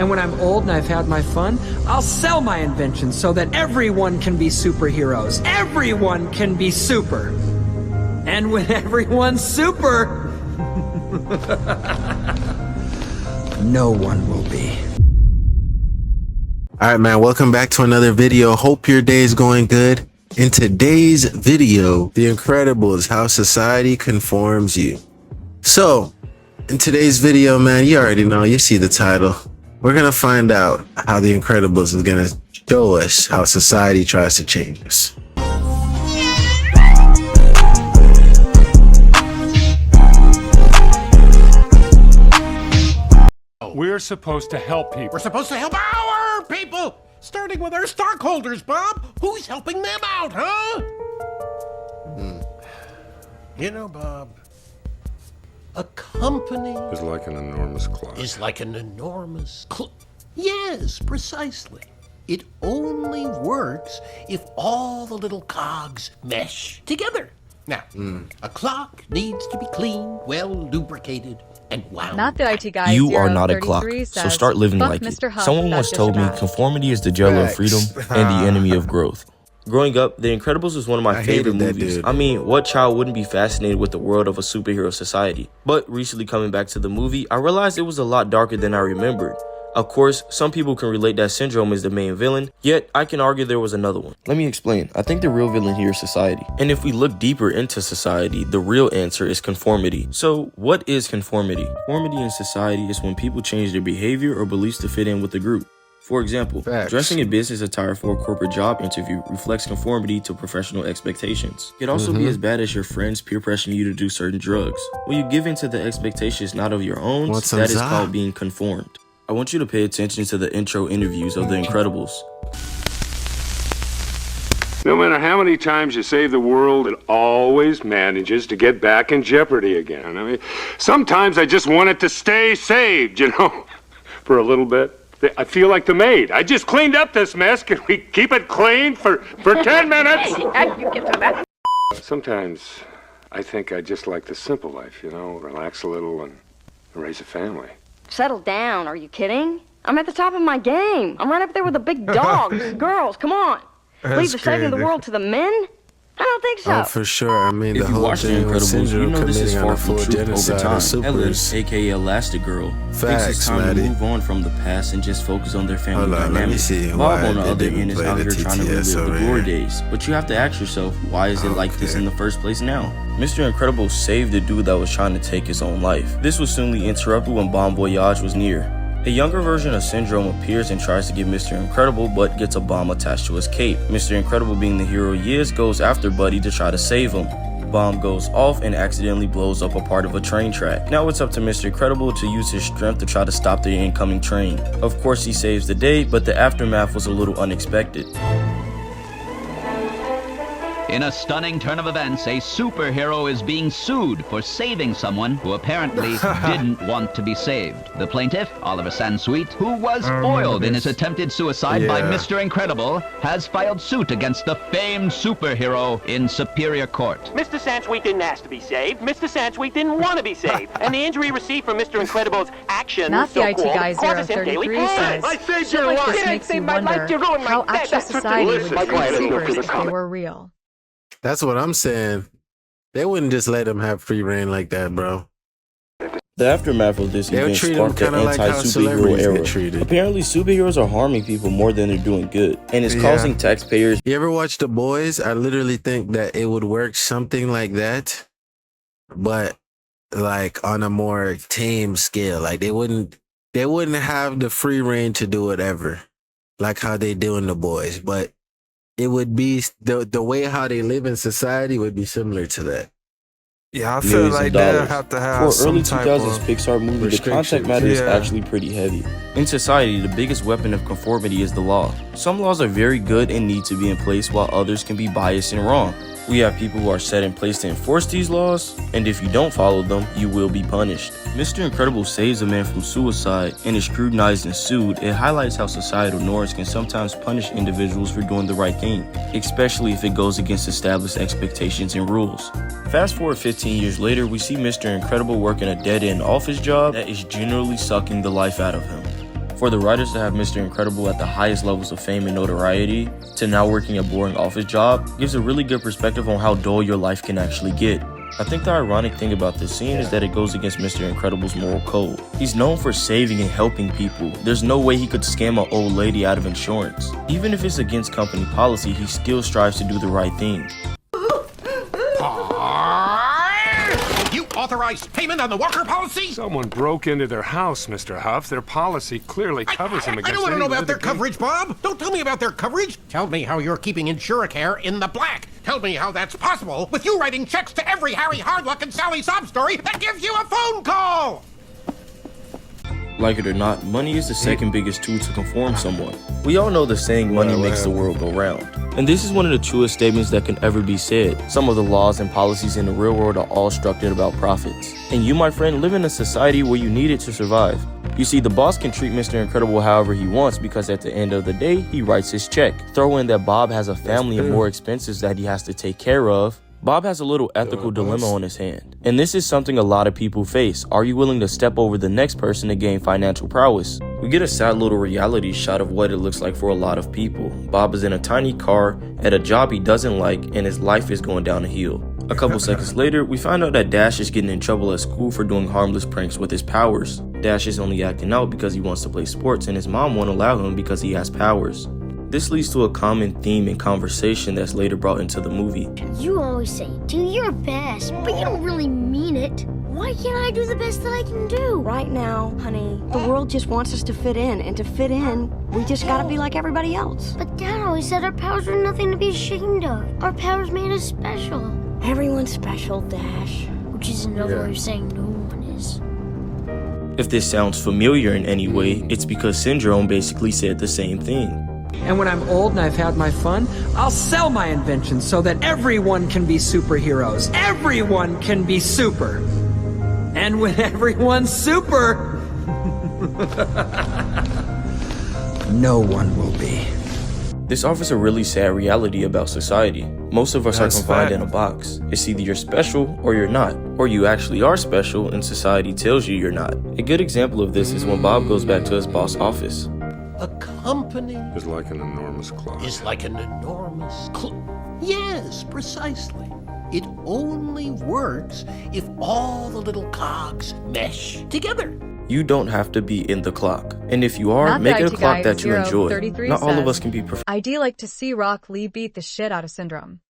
And when I'm old and I've had my fun, I'll sell my inventions so that everyone can be superheroes. Everyone can be super. And when everyone's super, no one will be. All right, man, welcome back to another video. Hope your day is going good. In today's video, The Incredibles, how society conforms you. So, in today's video, man, you already know, you see the title. We're gonna find out how The Incredibles is gonna show us how society tries to change us. We're supposed to help people. We're supposed to help our people! Starting with our stockholders, Bob. Who's helping them out, huh? You know, Bob, a company It's like an enormous clock. is like an enormous Yes, precisely. It only works if all the little cogs mesh together. Now, a clock needs to be clean, well lubricated, and wound. Not the IT guy. You are not a clock, so start living like it. Someone once told me conformity is the jello of freedom and the enemy of growth. Growing up, The Incredibles was one of my favorite movies. I mean, what child wouldn't be fascinated with the world of a superhero society? But recently coming back to the movie, I realized it was a lot darker than I remembered. Of course, some people can relate that Syndrome is the main villain, yet I can argue there was another one. Let me explain. I think the real villain here is society. And if we look deeper into society, the real answer is conformity. So, what is conformity? Conformity in society is when people change their behavior or beliefs to fit in with the group. For example, dressing in business attire for a corporate job interview reflects conformity to professional expectations. It could also be as bad as your friends peer pressuring you to do certain drugs. When you give in to the expectations not of your own, that is called being conformed. I want you to pay attention to the intro interviews of The Incredibles. No matter how many times you save the world, it always manages to get back in jeopardy again. I mean, sometimes I just want it to stay saved, you know, for a little bit. I feel like the maid. I just cleaned up this mess. Can we keep it clean for 10 minutes? You get to that. Sometimes I think I just like the simple life, you know, relax a little and raise a family. Settle down. Are you kidding? I'm at the top of my game. I'm right up there with the big dogs. Girls, come on. Leave the saving the world to the men? I don't think so. Oh, for sure. I mean, If the you whole watch The thing with Incredibles, you Syndrome know this is committing on far a from full truth over genocide time. of supers. Ellen, aka Elastigirl, thinks Facts, it's time Maddie. to move on from the past and just focus on their family Hold on, let me dynamic. see Bob, why on the they other didn't end, is play out the here trying to relive TTS the over glory here. days. But you have to ask yourself, why is it like this in the first place now? Mr. Incredible saved the dude that was trying to take his own life. This was soonly interrupted when Bon Voyage was near. A younger version of Syndrome appears and tries to get Mr. Incredible, but gets a bomb attached to his cape. Mr. Incredible, being the hero he is, goes after Buddy to try to save him. The bomb goes off and accidentally blows up a part of a train track. Now it's up to Mr. Incredible to use his strength to try to stop the incoming train. Of course, he saves the day, but the aftermath was a little unexpected. In a stunning turn of events, a superhero is being sued for saving someone who apparently didn't want to be saved. The plaintiff, Oliver Sansweet, who was foiled in his attempted suicide by Mr. Incredible, has filed suit against the famed superhero in Superior Court. Mr. Sansweet didn't ask to be saved. Mr. Sansweet didn't want to be saved. And the injury received from Mr. Incredible's actions, Not the IT so-called, guy causes him daily 033 pain. says, I saved shit your like life. this You didn't makes save you my life, you wonder ruined my how day. actual That's what society you would listen. treat Quiet, I don't know if supers you're if they comic. were real. That's what I'm saying. They wouldn't just let them have free reign like that, bro. The aftermath of this They would event treat them sparked the kind of like how anti-superhero celebrities era. get treated. Apparently, superheroes are harming people more than they're doing good, and it's causing taxpayers. You ever watch The Boys? I literally think that it would work something like that, but like on a more tame scale. Like they wouldn't have the free reign to do whatever, like how they do in The Boys. But it would be the way how they live in society would be similar to that. Yeah, I feel like they'll have to have For early some type 2000s of Pixar movie, the content matter is actually pretty heavy. In society, the biggest weapon of conformity is the law. Some laws are very good and need to be in place, while others can be biased and wrong. We have people who are set in place to enforce these laws, and if you don't follow them, you will be punished. Mr. Incredible saves a man from suicide and is scrutinized and sued. It highlights how societal norms can sometimes punish individuals for doing the right thing, especially if it goes against established expectations and rules. Fast forward 15 years later, we see Mr. Incredible working a dead-end office job that is generally sucking the life out of him. For the writers to have Mr. Incredible at the highest levels of fame and notoriety, to now working a boring office job, gives a really good perspective on how dull your life can actually get. I think the ironic thing about this scene is that it goes against Mr. Incredible's moral code. He's known for saving and helping people. There's no way he could scam an old lady out of insurance. Even if it's against company policy, he still strives to do the right thing. You authorized payment on the Walker policy? Someone broke into their house, Mr. Huff. Their policy clearly covers him against I don't want to know about their litigation. coverage, Bob. Don't tell me about their coverage. Tell me how you're keeping Insuracare in the black. Tell me how that's possible with you writing checks to every Harry Hardluck and Sally sob story that gives you a phone call. Like it or not, money is the second biggest tool to conform someone. We all know the saying, money makes the world go round. And this is one of the truest statements that can ever be said. Some of the laws and policies in the real world are all structured about profits. And you, my friend, live in a society where you need it to survive. You see, the boss can treat Mr. Incredible however he wants because at the end of the day, he writes his check. Throw in that Bob has a family and more expenses that he has to take care of. Bob has a little ethical dilemma on his hand. And this is something a lot of people face. Are you willing to step over the next person to gain financial prowess? We get a sad little reality shot of what it looks like for a lot of people. Bob is in a tiny car, at a job he doesn't like, and his life is going down a hill. A couple seconds later, we find out that Dash is getting in trouble at school for doing harmless pranks with his powers. Dash is only acting out because he wants to play sports and his mom won't allow him because he has powers. This leads to a common theme in conversation that's later brought into the movie. You always say, do your best, but you don't really mean it. Why can't I do the best that I can do? Right now, honey, the world just wants us to fit in, and to fit in, we just gotta be like everybody else. But Dad always said our powers were nothing to be ashamed of. Our powers made us special. Everyone's special, Dash. Which is another way of saying no one is. If this sounds familiar in any way, it's because Syndrome basically said the same thing. And when I'm old and I've had my fun, I'll sell my inventions so that everyone can be superheroes. Everyone can be super. And when everyone's super, no one will be. This offers a really sad reality about society. Most of us are confined in a box. It's either you're special or you're not, or you actually are special and society tells you you're not. A good example of this is when Bob goes back to his boss' office. A company It's like an enormous clock. is like an enormous Yes, precisely. It only works if all the little cogs mesh together. You don't have to be in the clock. And if you are, make it a clock that you enjoy. Not all of us can be I'd like to see Rock Lee beat the shit out of Syndrome.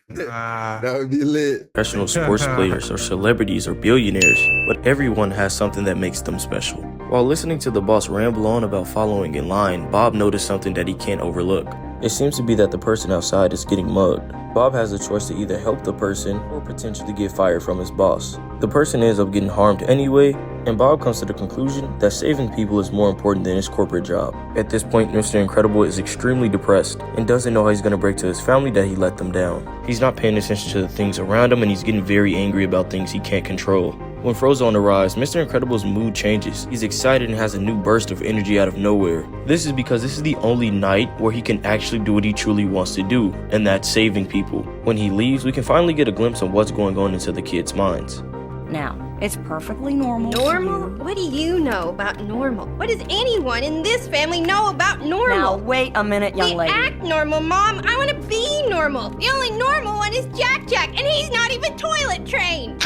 That would be lit. professional sports players or celebrities or billionaires, but everyone has something that makes them special. While listening to the boss ramble on about following in line, Bob noticed something that he can't overlook. It seems to be that the person outside is getting mugged. Bob has the choice to either help the person or potentially get fired from his boss. The person ends up getting harmed anyway, and Bob comes to the conclusion that saving people is more important than his corporate job. At this point, Mr. Incredible is extremely depressed and doesn't know how he's going to break to his family that he let them down. He's not paying attention to the things around him and he's getting very angry about things he can't control. When Frozone arrives, Mr. Incredible's mood changes. He's excited and has a new burst of energy out of nowhere. This is because this is the only night where he can actually do what he truly wants to do, and that's saving people. When he leaves, we can finally get a glimpse of what's going on into the kids' minds. Now, it's perfectly normal. Normal? What do you know about normal? What does anyone in this family know about normal? Now, wait a minute, young lady. We act normal, Mom. I want to be normal. The only normal one is Jack Jack, and he's not even toilet trained.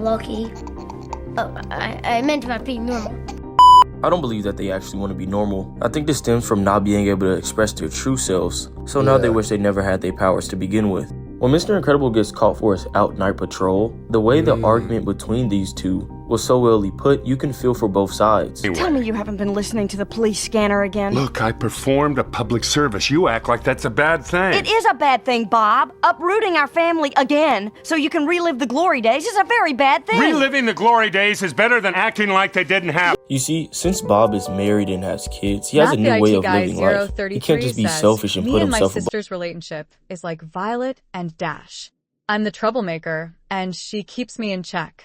Lucky. Oh, I meant about being normal. I don't believe that they actually want to be normal. I think this stems from not being able to express their true selves, so now they wish they never had their powers to begin with. When Mr. Incredible gets caught for his out-night patrol, the way the argument between these two was so well put, you can feel for both sides. Tell me you haven't been listening to the police scanner again. Look, I performed a public service. You act like that's a bad thing. It is a bad thing, Bob. Uprooting our family again so you can relive the glory days is a very bad thing. Reliving the glory days is better than acting like they didn't happen. You see, since Bob is married and has kids, he has a new way of living life. He can't just be selfish and put himself above. Me and my sister's relationship is like Violet and Dash. I'm the troublemaker, and she keeps me in check.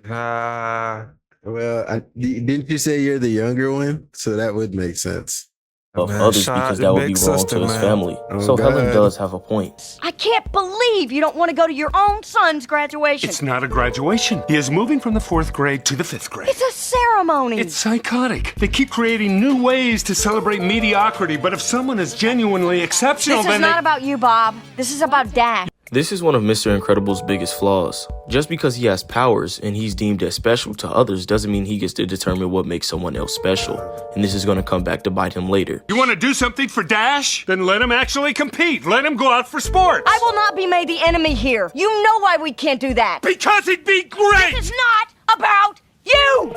Well, didn't you say you're the younger one? So that would make sense. of others because that would be wrong to his family. So Helen does have a point. I can't believe you don't want to go to your own son's graduation. It's not a graduation. He is moving from the 4th grade to the 5th grade. It's a ceremony. It's psychotic. They keep creating new ways to celebrate mediocrity, but if someone is genuinely exceptional, This is not about you, Bob. This is about Dash. This is one of Mr. Incredible's biggest flaws. Just because he has powers and he's deemed as special to others doesn't mean he gets to determine what makes someone else special. And this is going to come back to bite him later. You want to do something for Dash? Then let him actually compete. Let him go out for sports. I will not be made the enemy here. You know why we can't do that. Because it'd be great! This is not about you!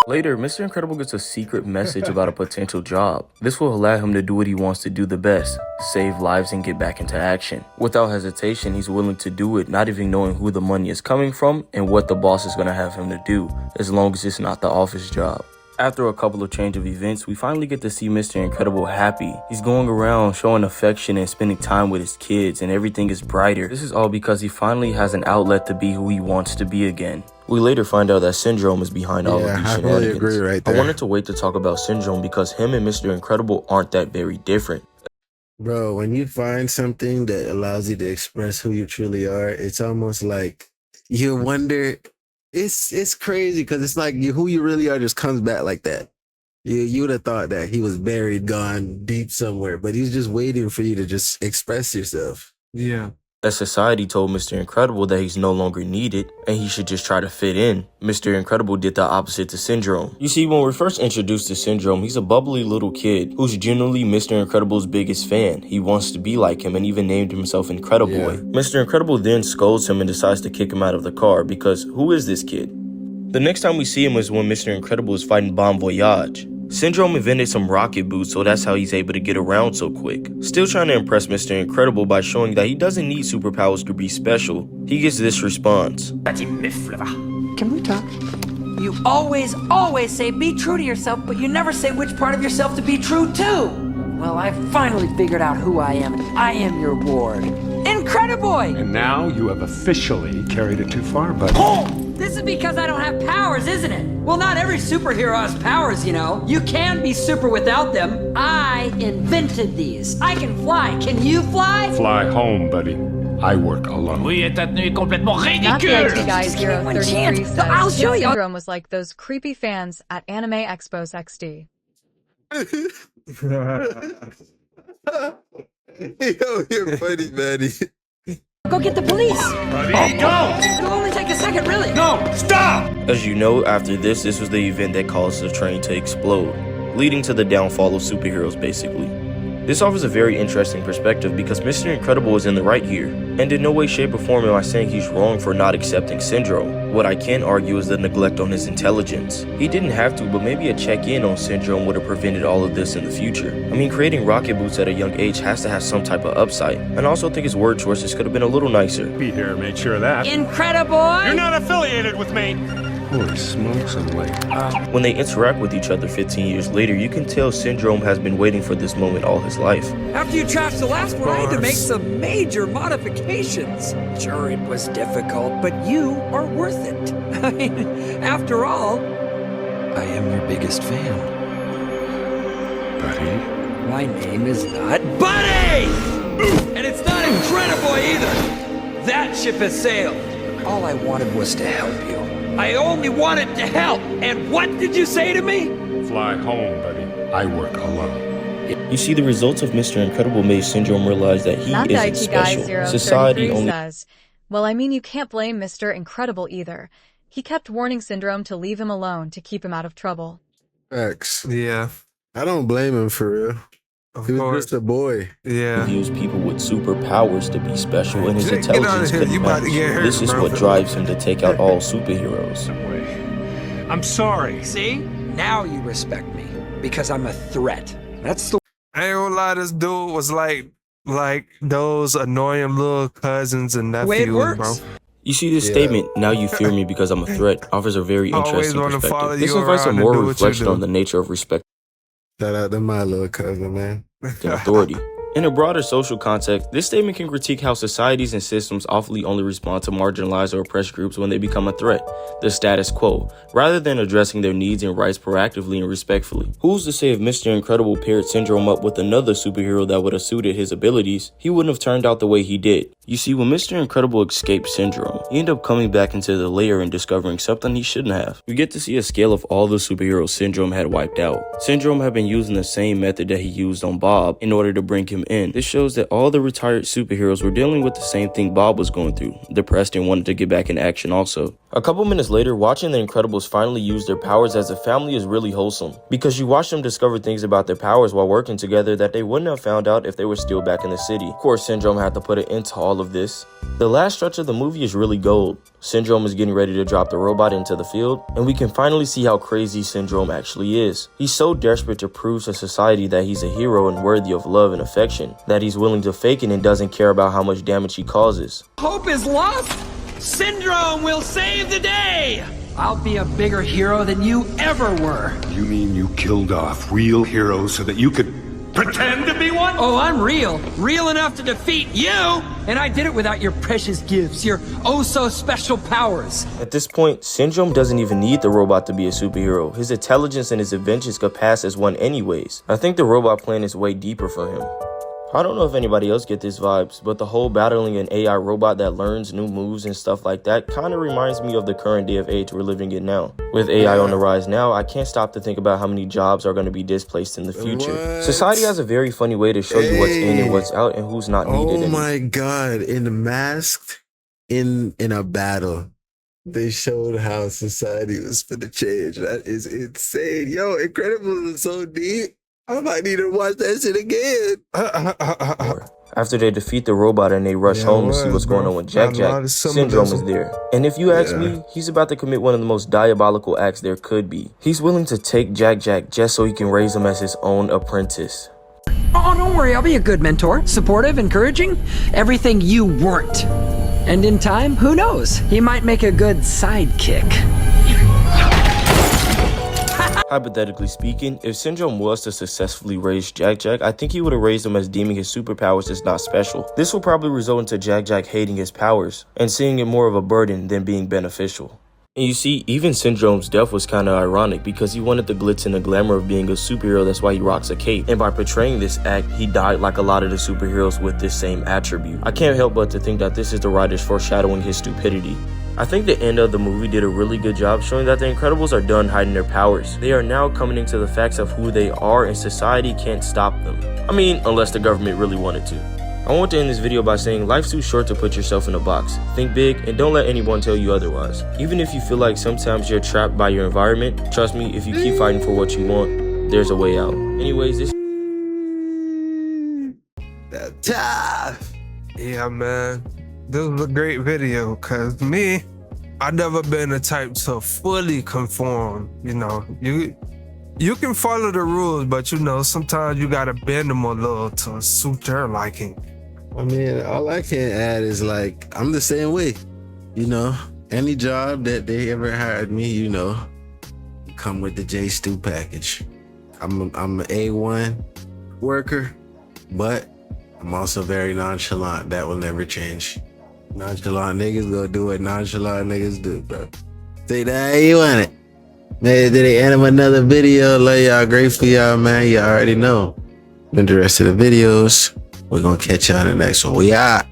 Later, Mr. Incredible gets a secret message about a potential job. This will allow him to do what he wants to do the best, save lives and get back into action. Without hesitation, he's willing to do it, not even knowing who the money is coming from and what the boss is going to have him to do, as long as it's not the office job. After a couple of change of events, we finally get to see Mr. Incredible happy. He's going around showing affection and spending time with his kids, and everything is brighter. This is all because he finally has an outlet to be who he wants to be again. We later find out that Syndrome is behind all of these shenanigans. I really agree right there. I wanted to wait to talk about Syndrome because him and Mr. Incredible aren't that very different. Bro, when you find something that allows you to express who you truly are, it's almost like you wonder. It's crazy because it's like who you really are just comes back like that. You would have thought that he was buried, gone deep somewhere, but he's just waiting for you to just express yourself. Yeah. As society told Mr. Incredible that he's no longer needed and he should just try to fit in, Mr. Incredible did the opposite to Syndrome. You see, when we're first introduced to Syndrome, he's a bubbly little kid who's genuinely Mr. Incredible's biggest fan. He wants to be like him and even named himself Incrediboy. Yeah. Mr. Incredible then scolds him and decides to kick him out of the car because who is this kid? The next time we see him is when Mr. Incredible is fighting Bon Voyage. Syndrome invented some rocket boots, so that's how he's able to get around so quick. Still trying to impress Mr. Incredible by showing that he doesn't need superpowers to be special, he gets this response. Can we talk? You always say be true to yourself, but you never say which part of yourself to be true to. Well, I finally figured out who I am. I am your ward. Incrediboy! And now you have officially carried it too far, buddy. Oh! This is because I don't have powers, isn't it? Well, not every superhero has powers, you know. You can be super without them. I invented these. I can fly. Can you fly? Fly home, buddy. I work alone. Not the IT guy 033 says I'll show you. Syndrome was like those creepy fans at Anime Expos XD. Yo, you're funny, Maddie. Go get the police. Buddy, don't! It'll only take a second, really. No, stop! As you know, after this was the event that caused the train to explode, leading to the downfall of superheroes, basically. This offers a very interesting perspective because Mr. Incredible is in the right here, and in no way, shape, or form am I saying he's wrong for not accepting Syndrome. What I can argue is the neglect on his intelligence. He didn't have to, but maybe a check-in on Syndrome would have prevented all of this in the future. I mean, creating rocket boots at a young age has to have some type of upside, and I also think his word choices could have been a little nicer. Be here, made sure of that. Incrediboy! You're not affiliated with me! Holy smokes, I'm late. When they interact with each other 15 years later, you can tell Syndrome has been waiting for this moment all his life. After you trashed the last one, I had to make some major modifications. Sure, it was difficult, but you are worth it. I mean, after all, I am your biggest fan. Buddy? My name is not Buddy! And it's not Incrediboy either. That ship has sailed. All I wanted was to help you. I only wanted to help. And what did you say to me? Fly home, buddy. I work alone. You see, the results of Mr. Incredible made Syndrome realize that he Not the isn't IT guy special. Society 033 only says, well, I mean, you can't blame Mr. Incredible either. He kept warning Syndrome to leave him alone to keep him out of trouble. Facts. Yeah. I don't blame him for real. He was just a boy. Yeah. He used people with superpowers to be special, and his Get out of intelligence here. couldn't You about to match. get hurt, This is bro. what drives him to take out all superheroes. I'm sorry. See? Now you respect me. Because I'm a threat. That's the I ain't gonna lie, this dude was like those annoying little cousins and way it nephews, works. bro. You see, this statement, now you fear me because I'm a threat, offers a very Always interesting wanna follow perspective. This you invites a around and more do what you reflection do. on the nature of respect Shout out to my little cousin, man. and authority. In a broader social context, this statement can critique how societies and systems awfully only respond to marginalized or oppressed groups when they become a threat, the status quo, rather than addressing their needs and rights proactively and respectfully. Who's to say if Mr. Incredible paired Syndrome up with another superhero that would have suited his abilities, he wouldn't have turned out the way he did. You see, when Mr. Incredible escaped Syndrome, he ended up coming back into the lair and discovering something he shouldn't have. We get to see a scale of all the superheroes Syndrome had wiped out. Syndrome had been using the same method that he used on Bob in order to bring him in. This shows that all the retired superheroes were dealing with the same thing Bob was going through, depressed and wanted to get back in action also. A couple minutes later, watching the Incredibles finally use their powers as a family is really wholesome, because you watch them discover things about their powers while working together that they wouldn't have found out if they were still back in the city. Of course, Syndrome had to put an end to all of this. The last stretch of the movie is really gold. Syndrome is getting ready to drop the robot into the field, and we can finally see how crazy Syndrome actually is. He's so desperate to prove to society that he's a hero and worthy of love and affection, that he's willing to fake it and doesn't care about how much damage he causes. Hope is lost. Syndrome will save the day. I'll be a bigger hero than you ever were. You mean you killed off real heroes so that you could pretend to be one? Oh, I'm real. Real enough to defeat you. And I did it without your precious gifts, your oh-so-special powers. At this point, Syndrome doesn't even need the robot to be a superhero. His intelligence and his inventions could pass as one anyways. I think the robot plan is way deeper for him. I don't know if anybody else get these vibes, but the whole battling an AI robot that learns new moves and stuff like that kind of reminds me of the current day of age we're living in now. With AI on the rise now, I can't stop to think about how many jobs are going to be displaced in the future. What? Society has a very funny way to show you what's in and what's out and who's not needed. Oh my God, in Masked, in a battle, they showed how society was for the change. That is insane. Yo, Incredibles is so deep. I might need to watch that shit again. After they defeat the robot and they rush home to see what's going on with Jack, Syndrome is there. And if you ask me, he's about to commit one of the most diabolical acts there could be. He's willing to take Jack just so he can raise him as his own apprentice. Oh, don't worry, I'll be a good mentor. Supportive, encouraging, everything you weren't. And in time, who knows? He might make a good sidekick. Hypothetically speaking, if Syndrome was to successfully raise Jack, I think he would have raised him as deeming his superpowers as not special. This will probably result into Jack hating his powers and seeing it more of a burden than being beneficial. And you see, even Syndrome's death was kind of ironic because he wanted the glitz and the glamour of being a superhero, that's why he rocks a cape. And by portraying this act, he died like a lot of the superheroes with this same attribute. I can't help but to think that this is the writers foreshadowing his stupidity. I think the end of the movie did a really good job showing that the Incredibles are done hiding their powers. They are now coming into the facts of who they are, and society can't stop them. I mean, unless the government really wanted to. I want to end this video by saying life's too short to put yourself in a box. Think big and don't let anyone tell you otherwise. Even if you feel like sometimes you're trapped by your environment, trust me, if you keep fighting for what you want, there's a way out. Anyways, this Yeah, man. This was a great video, cause me, I never been the type to fully conform. You know, you can follow the rules, but you know, sometimes you gotta bend them a little to suit your liking. I mean, all I can add is like, I'm the same way. You know, any job that they ever hired me, you know, come with the JStew package. I'm an A1 worker, but I'm also very nonchalant. That will never change. Nonchalant niggas gonna do what nonchalant niggas do, bro. Say that how you want it. Man, did they end up another video? Love y'all, grateful y'all, man. You already know. In the rest of the videos, we're gonna catch y'all in the next one. We out.